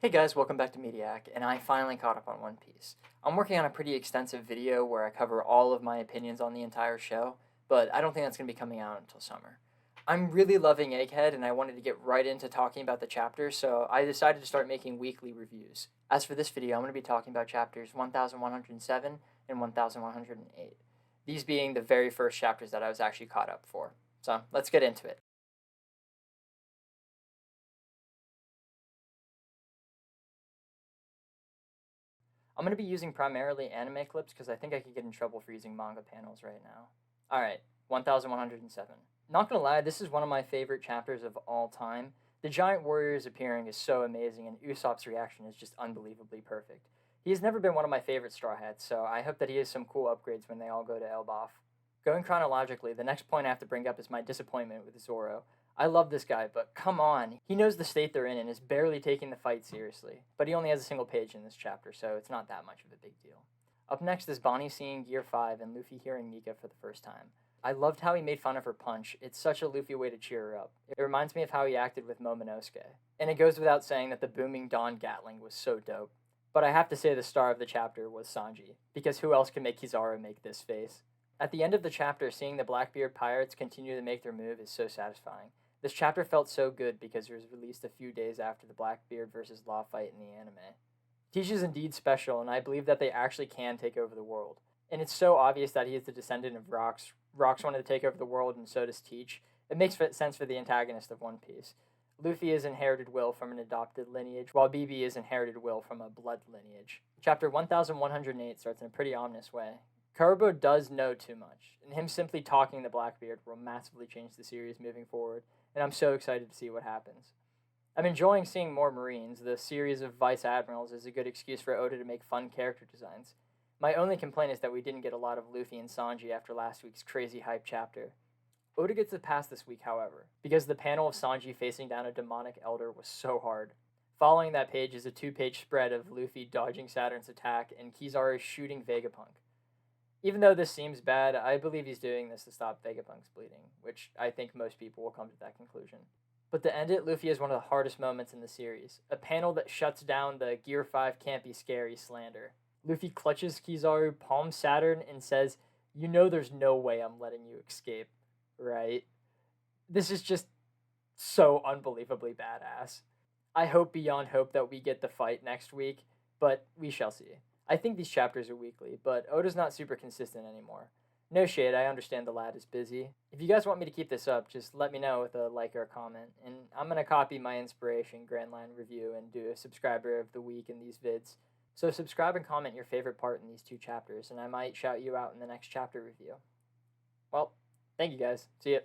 Hey guys, welcome back to Mediak, and I finally caught up on One Piece. I'm working on a pretty extensive video where I cover all of my opinions on the entire show, but I don't think that's going to be coming out until summer. I'm really loving Egghead, and I wanted to get right into talking about the chapters, so I decided to start making weekly reviews. As for this video, I'm going to be talking about chapters 1107 and 1108, these being the very first chapters that I was actually caught up for. So let's get into it. I'm going to be using primarily anime clips because I think I could get in trouble for using manga panels right now. Alright, 1107. Not gonna lie, this is one of my favorite chapters of all time. The giant warriors appearing is so amazing, and Usopp's reaction is just unbelievably perfect. He has never been one of my favorite Straw Hats, so I hope that he has some cool upgrades when they all go to Elbaf. Going chronologically, the next point I have to bring up is my disappointment with Zoro. I love this guy, but come on. He knows the state they're in and is barely taking the fight seriously. But he only has a single page in this chapter, so it's not that much of a big deal. Up next is Bonnie seeing Gear 5 and Luffy hearing Nika for the first time. I loved how he made fun of her punch. It's such a Luffy way to cheer her up. It reminds me of how he acted with Momonosuke. And it goes without saying that the booming Dawn Gatling was so dope. But I have to say the star of the chapter was Sanji, because who else can make Kizaru make this face? At the end of the chapter, seeing the Blackbeard pirates continue to make their move is so satisfying. This chapter felt so good because it was released a few days after the Blackbeard versus Law fight in the anime. Teach is indeed special, and I believe that they actually can take over the world. And it's so obvious that he is the descendant of Rocks. Rocks wanted to take over the world, and so does Teach. It makes sense for the antagonist of One Piece. Luffy is inherited will from an adopted lineage, while BB is inherited will from a blood lineage. Chapter 1108 starts in a pretty ominous way. Kurobo does know too much, and him simply talking to Blackbeard will massively change the series moving forward, and I'm so excited to see what happens. I'm enjoying seeing more Marines. The series of Vice Admirals is a good excuse for Oda to make fun character designs. My only complaint is that we didn't get a lot of Luffy and Sanji after last week's crazy hype chapter. Oda gets a pass this week, however, because the panel of Sanji facing down a demonic elder was so hard. Following that page is a 2-page spread of Luffy dodging Saturn's attack and Kizaru shooting Vegapunk. Even though this seems bad, I believe he's doing this to stop Vegapunk's bleeding, which I think most people will come to that conclusion. But to end it, Luffy is one of the hardest moments in the series, a panel that shuts down the Gear 5 can't be scary slander. Luffy clutches Kizaru, palms Saturn, and says, "You know there's no way I'm letting you escape, right?" This is just so unbelievably badass. I hope beyond hope that we get the fight next week, but we shall see. I think these chapters are weekly, but Oda's not super consistent anymore. No shade, I understand the lad is busy. If you guys want me to keep this up, just let me know with a like or a comment, and I'm going to copy my inspiration Grand Line review and do a subscriber of the week in these vids. So subscribe and comment your favorite part in these two chapters, and I might shout you out in the next chapter review. Well, thank you guys. See ya.